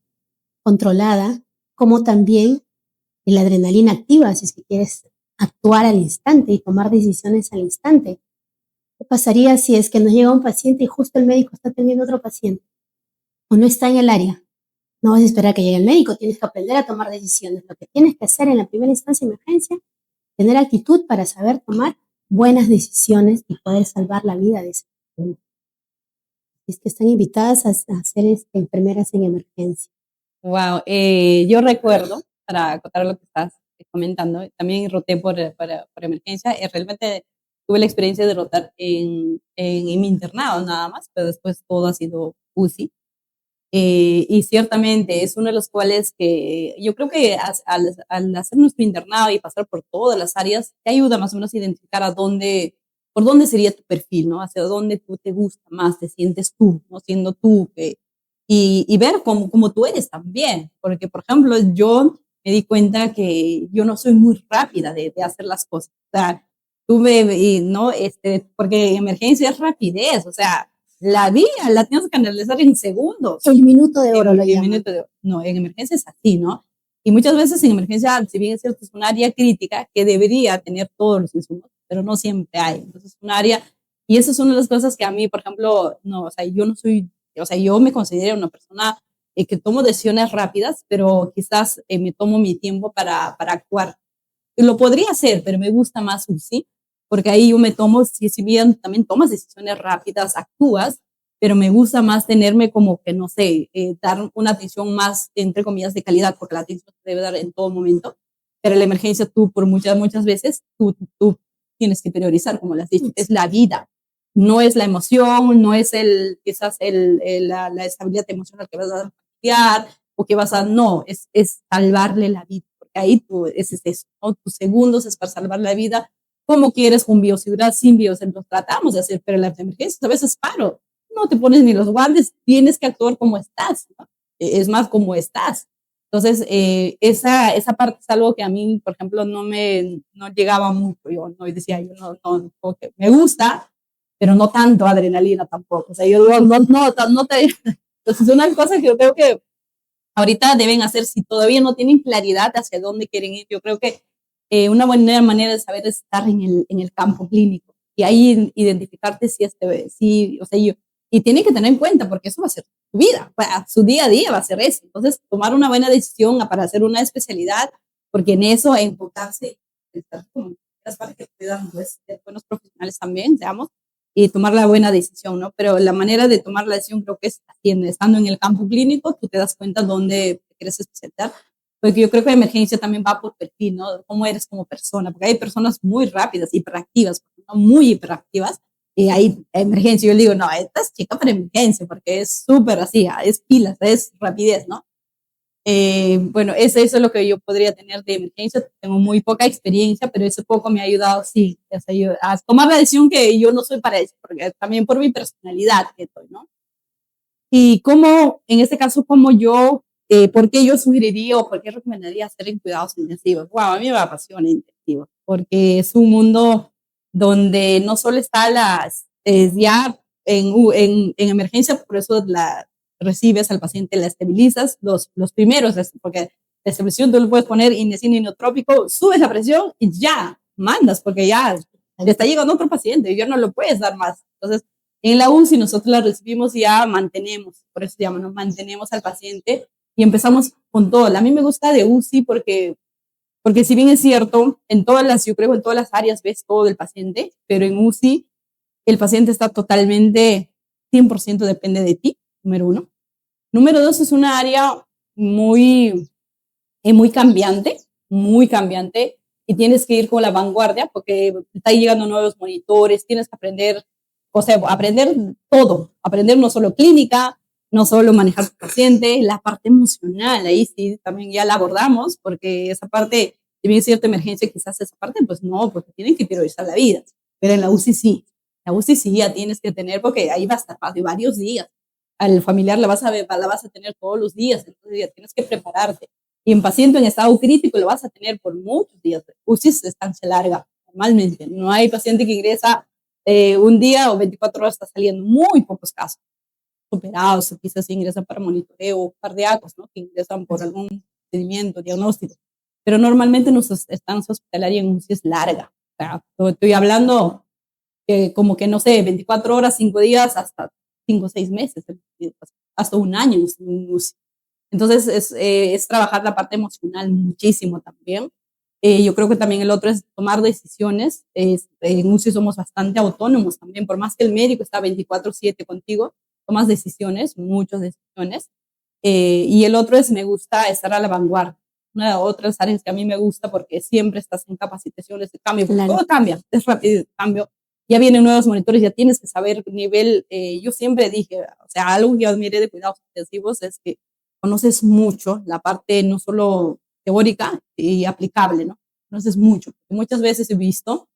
controlada, como también la adrenalina activa, si es que quieres actuar al instante y tomar decisiones al instante. ¿Qué pasaría si es que nos llega un paciente y justo el médico está atendiendo a otro paciente o no está en el área? No vas a esperar que llegue el médico, tienes que aprender a tomar decisiones. Lo que tienes que hacer en la primera instancia de emergencia, tener actitud para saber tomar buenas decisiones y poder salvar la vida de ese paciente. Es que están invitadas a ser enfermeras en emergencia. Wow, yo recuerdo, para acotar lo que estás comentando, también roté por emergencia, realmente tuve la experiencia de rotar en mi internado nada más, pero después todo ha sido UCI. Y ciertamente es uno de los cuales que yo creo que al hacer nuestro internado y pasar por todas las áreas, te ayuda más o menos a identificar por dónde sería tu perfil, ¿no? Hacia dónde tú te gusta más, te sientes tú, ¿no? Siendo tú, y ver cómo tú eres también. Porque, por ejemplo, yo me di cuenta que yo no soy muy rápida de hacer las cosas. O sea, ¿no? Porque en emergencia es rapidez, o sea, la vía la tienes que analizar en segundos. El minuto de oro lo llaman. No, en emergencia es así, ¿no? Y muchas veces en emergencia, si bien es cierto, es un área crítica que debería tener todos los insumos, pero no siempre hay. Entonces, es un área, y eso es una de las cosas que a mí, por ejemplo, no, o sea, yo no soy, o sea, yo me considero una persona que tomo decisiones rápidas, pero quizás me tomo mi tiempo para actuar. Lo podría hacer, pero me gusta más un sí, porque ahí yo me tomo, si bien también tomas decisiones rápidas, actúas, pero me gusta más tenerme como que, no sé, dar una atención más, entre comillas, de calidad, porque la atención se debe dar en todo momento, pero la emergencia tú, por muchas veces, tú tienes que priorizar, como le has dicho, es la vida, no es la emoción, no es quizás la estabilidad emocional que vas a cambiar, o que vas a, no, es salvarle la vida, porque ahí tú, es eso, ¿no? Tus segundos es para salvar la vida, como quieres, con bioseguridad, sin bioseguridad, tratamos de hacer, pero en las emergencias a veces paro, no te pones ni los guantes, tienes que actuar como estás, ¿no? Es más como estás. Entonces, esa parte es algo que a mí, por ejemplo, no llegaba mucho, yo no decía, yo no, okay, me gusta, pero no tanto adrenalina tampoco, o sea, yo no te, entonces es una cosa que yo creo que ahorita deben hacer si todavía no tienen claridad hacia dónde quieren ir. Yo creo que una buena manera de saber es estar en el campo clínico y ahí identificarte si, o sea, y tienen que tener en cuenta porque eso va a ser su vida, su día a día va a ser eso. Entonces, tomar una buena decisión para hacer una especialidad, porque en eso enfocarse, estar con para que puedan pues, ser buenos profesionales también, digamos, y tomar la buena decisión, ¿no? Pero la manera de tomar la decisión creo que es haciendo, estando en el campo clínico, tú te das cuenta dónde te quieres especializar, porque yo creo que la emergencia también va por perfil, ¿no? Cómo eres como persona, porque hay personas muy rápidas, hiperactivas, ¿no? Muy hiperactivas, y hay emergencia, yo le digo, no, esta es chica para emergencia, porque es súper así, es pilas, es rapidez, ¿no? Bueno, eso es lo que yo podría tener de emergencia. Tengo muy poca experiencia, pero eso poco me ha ayudado, sí, a tomar la decisión que yo no soy para eso, porque también por mi personalidad que estoy, ¿no? Y cómo, en este caso, como yo, ¿por qué yo sugeriría o por qué recomendaría hacer en cuidados intensivos? Wow, a mí me apasiona intensivos, porque es un mundo donde no solo está ya en emergencia, por eso recibes al paciente, la estabilizas, los primeros, porque la estabilización tú lo puedes poner indecina inotrópico, subes la presión y ya, mandas, porque ya te está llegando otro paciente y ya no lo puedes dar más. Entonces, en la UCI nosotros la recibimos y ya mantenemos, por eso se llama, ¿no? Mantenemos al paciente y empezamos con todo. A mí me gusta de UCI porque si bien es cierto, yo creo en todas las áreas ves todo del paciente, pero en UCI el paciente está totalmente, 100% depende de ti, número uno. Número dos, es una área muy muy cambiante, y tienes que ir con la vanguardia porque está llegando nuevos monitores, tienes que aprender, o sea, aprender todo, aprender no solo clínica, no solo manejar tu paciente, la parte emocional, ahí sí también ya la abordamos, porque esa parte, si bien es cierta emergencia, quizás esa parte, pues no, porque tienen que priorizar la vida, pero en la UCI sí, la UCI sí ya tienes que tener, porque ahí va a estar varios días, al familiar la vas a tener todos los días, entonces ya tienes que prepararte. Y en paciente en estado crítico lo vas a tener por muchos días. UCI es estancia larga, normalmente. No hay paciente que ingresa un día o 24 horas, está saliendo, muy pocos casos. operados, quizás ingresan para monitoreo, cardíacos, ¿no? Que ingresan por algún procedimiento, diagnóstico. Pero normalmente nuestra estancia hospitalaria en UCI es larga. O sea, estoy hablando que como que, no sé, 24 horas, 5 días, hasta 5 o 6 meses, hasta un año en UCI. Entonces es trabajar la parte emocional muchísimo también. Yo creo que también el otro es tomar decisiones. En UCI somos bastante autónomos también, por más que el médico está 24/7 contigo, tomas decisiones, muchas decisiones. Y el otro es, me gusta estar a la vanguardia. Una de otras áreas que a mí me gusta porque siempre estás en capacitaciones de cambio, Claro. todo cambia, es rápido el cambio. Ya vienen nuevos monitores, ya tienes que saber nivel. Yo siempre dije, o sea, algo que yo admiré de cuidados intensivos es que conoces mucho la parte no solo teórica y aplicable, ¿no? Conoces mucho. Muchas veces he visto,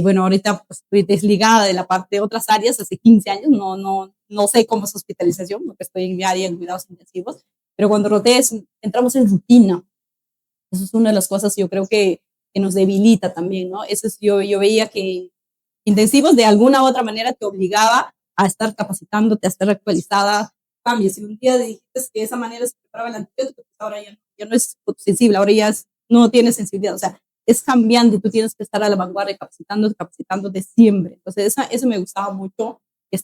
bueno, ahorita pues, estoy desligada de la parte de otras áreas, hace 15 años, no sé cómo es hospitalización, porque estoy en mi área en cuidados intensivos, pero cuando rotees, entramos en rutina. Eso es una de las cosas yo creo que nos debilita también, ¿no? Eso es, yo veía que intensivos de alguna u otra manera te obligaba a estar capacitándote, a estar actualizada. Cambio, si un día dijiste que de esa manera se preparaba el antibiótico, pues ahora ya no es sensible, ahora ya no tiene sensibilidad, o sea, es cambiante y tú tienes que estar a la vanguardia capacitándote siempre. Entonces, eso me gustaba mucho, que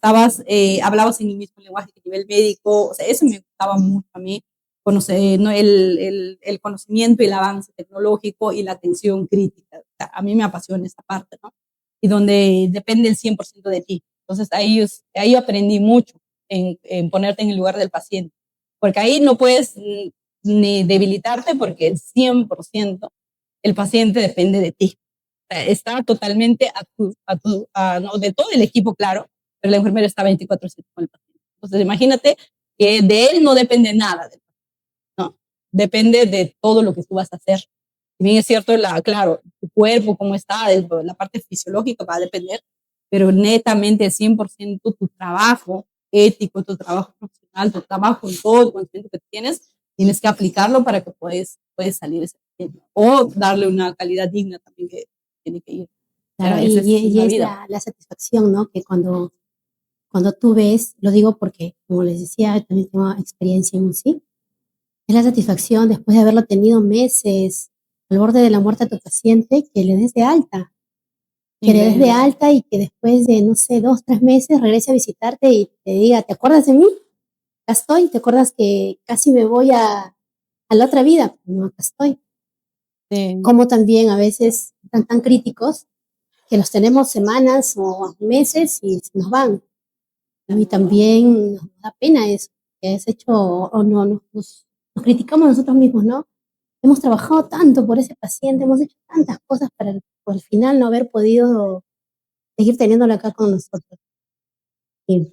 hablabas en el mismo lenguaje que a nivel médico, o sea, eso me gustaba mucho a mí, conocer, ¿no? el conocimiento y el avance tecnológico y la atención crítica. O sea, a mí me apasiona esa parte, ¿no? Y donde depende el 100% de ti. Entonces ahí aprendí mucho en ponerte en el lugar del paciente, porque ahí no puedes ni debilitarte porque el 100% el paciente depende de ti. O sea, está totalmente no, de todo el equipo, claro, pero la enfermera está 24/7 con el paciente. Entonces imagínate que de él no depende nada, ¿no? Depende de todo lo que tú vas a hacer. Si bien es cierto, claro, tu cuerpo, cómo está, la parte fisiológica va a depender, pero netamente el 100% tu trabajo ético, tu trabajo profesional, tu trabajo en todo el conocimiento que tienes que aplicarlo para que puedes salir ese tiempo. O darle una calidad digna también que tiene que ir. Claro, Esa es y la es vida. la satisfacción, ¿no? Que cuando tú ves, lo digo porque, como les decía, también tengo experiencia en UCI, es la satisfacción después de haberlo tenido meses al borde de la muerte a tu paciente, que le des de alta, que le des de Increíble. alta y que después de, no sé, 2, 3 meses regrese a visitarte y te diga, ¿te acuerdas de mí? Acá estoy, ¿te acuerdas que casi me voy a la otra vida? No, acá estoy. Sí. Como también a veces están tan críticos que los tenemos semanas o meses y se nos van. A mí también nos da pena eso, que has hecho o no, nos criticamos nosotros mismos, ¿no? Hemos trabajado tanto por ese paciente, hemos hecho tantas cosas para por al final no haber podido seguir teniéndolo acá con nosotros. Y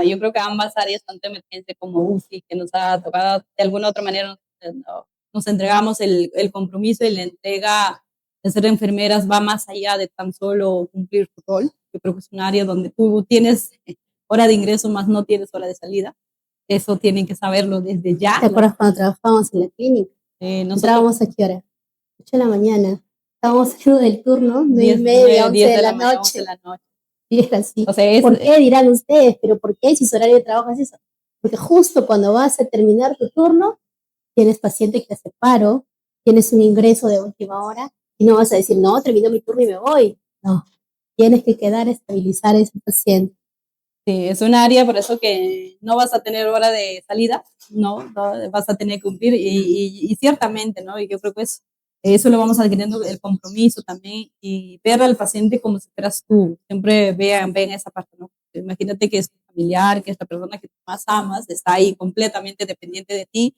Yo creo que ambas áreas, tanto emergencia como UCI, que nos ha tocado de alguna u otra manera, nos entregamos el compromiso y la entrega de ser enfermeras va más allá de tan solo cumplir tu rol. Yo creo que es un área donde tú tienes hora de ingreso más no tienes hora de salida. Eso tienen que saberlo desde ya. ¿te acuerdas cuando trabajábamos en la clínica? Nosotros Entrábamos a qué hora? 8 de la mañana. Estábamos saliendo del turno, 9:30, 11 10 de de la la mañana, 11 de noche. la noche. Y era así. O sea, ¿Por qué dirán ustedes? ¿Pero por qué si su horario de trabajo es eso? Porque justo cuando vas a terminar tu turno, tienes paciente que hace paro, tienes un ingreso de última hora y no vas a decir, no, termino mi turno y me voy. No, tienes que quedar a estabilizar a ese paciente. sí, es un área por eso que no vas a tener hora de salida, no vas a tener que cumplir y ciertamente, ¿no? Y yo creo que eso lo vamos adquiriendo el compromiso también y ver al paciente como si fueras tú. Siempre vean esa parte, ¿no? Imagínate que es tu familiar, que es la persona que más amas, está ahí completamente dependiente de ti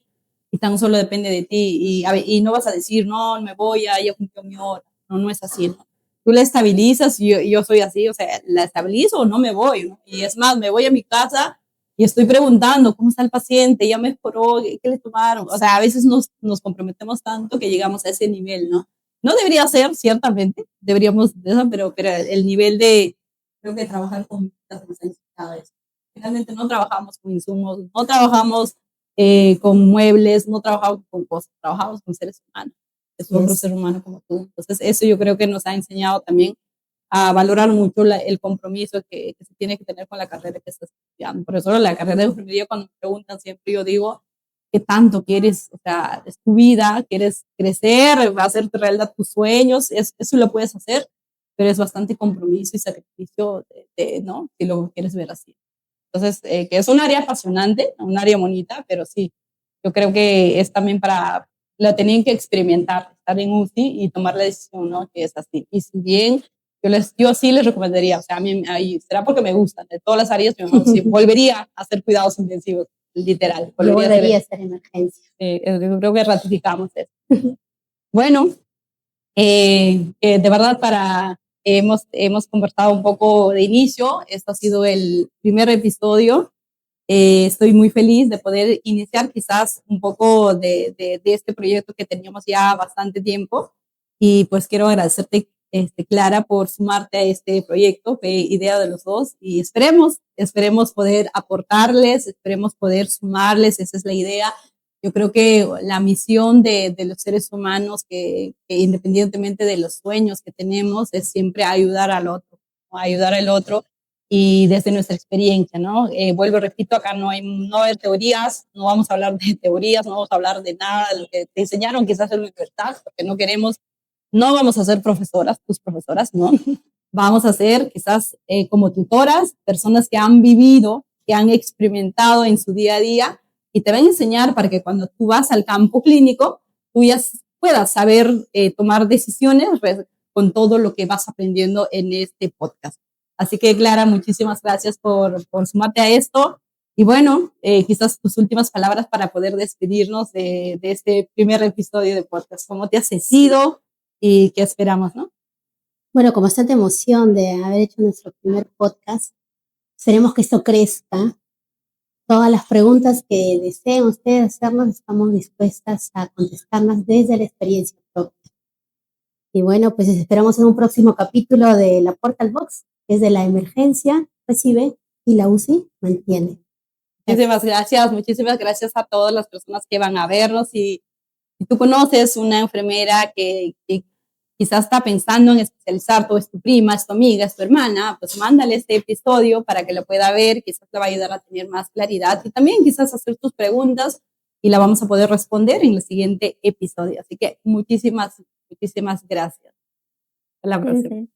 y tan solo depende de ti y no vas a decir, no, me voy, ya cumplió mi hora. No es así, ¿no? Tú la estabilizas y yo soy así, o sea, la estabilizo o no me voy, ¿no? Y es más, me voy a mi casa y estoy preguntando cómo está el paciente, ya mejoró, qué le tomaron. O sea, a veces nos comprometemos tanto que llegamos a ese nivel, ¿no? No debería ser, ciertamente, deberíamos, pero el nivel de, creo que trabajar con las cada vez. Finalmente no trabajamos con insumos, no trabajamos con muebles, no trabajamos con cosas, trabajamos con seres humanos. Es otro ser humano como tú. Entonces, eso yo creo que nos ha enseñado también a valorar mucho el compromiso que se tiene que tener con la carrera que estás estudiando. Por eso la carrera de enfermería, cuando me preguntan siempre, yo digo, ¿qué tanto quieres? O sea, es tu vida, quieres crecer, va a ser realidad tus sueños, eso lo puedes hacer, pero es bastante compromiso y sacrificio, ¿no? Si lo quieres ver así. Entonces, que es un área apasionante, un área bonita, pero sí, yo creo que es también lo tenían que experimentar, estar en UCI y tomar la decisión, ¿no? Que es así. Y si bien yo sí les recomendaría, o sea, a mí, será porque me gustan, de todas las áreas, sí, volvería a hacer cuidados intensivos, literal. Yo volvería a estar en emergencia. Yo creo que ratificamos eso. Bueno, de verdad hemos conversado un poco de inicio, esto ha sido el primer episodio. Estoy muy feliz de poder iniciar quizás un poco de este proyecto que teníamos ya bastante tiempo y pues quiero agradecerte, Clara, por sumarte a este proyecto, fue idea de los dos y esperemos poder aportarles, esperemos poder sumarles, esa es la idea. Yo creo que la misión de los seres humanos, que independientemente de los sueños que tenemos, es siempre ayudar al otro, ¿no? Ayudar al otro y desde nuestra experiencia, ¿no? Vuelvo, repito, acá no hay teorías, no vamos a hablar de teorías, no vamos a hablar de nada de lo que te enseñaron quizás en la libertad, porque no vamos a ser profesoras, tus profesoras, ¿no? Vamos a ser quizás como tutoras, personas que han vivido, que han experimentado en su día a día y te van a enseñar para que cuando tú vas al campo clínico, tú ya puedas saber tomar decisiones con todo lo que vas aprendiendo en este podcast. Así que, Clara, muchísimas gracias por sumarte a esto. Y bueno, quizás tus últimas palabras para poder despedirnos de este primer episodio de podcast. ¿Cómo te has sentido y qué esperamos, no? Bueno, con bastante emoción de haber hecho nuestro primer podcast. Esperemos que esto crezca. Todas las preguntas que deseen ustedes hacernos, estamos dispuestas a contestarlas desde la experiencia propia. Y bueno, pues esperamos en un próximo capítulo de la Portal Box, que es de la emergencia, recibe y la UCI mantiene. Muchísimas gracias a todas las personas que van a vernos. Y si tú conoces una enfermera que quizás está pensando en especializar, o es tu prima, es tu amiga, es tu hermana, pues mándale este episodio para que lo pueda ver, quizás te va a ayudar a tener más claridad y también quizás hacer tus preguntas y la vamos a poder responder en el siguiente episodio. Así que muchísimas gracias. Hasta la próxima.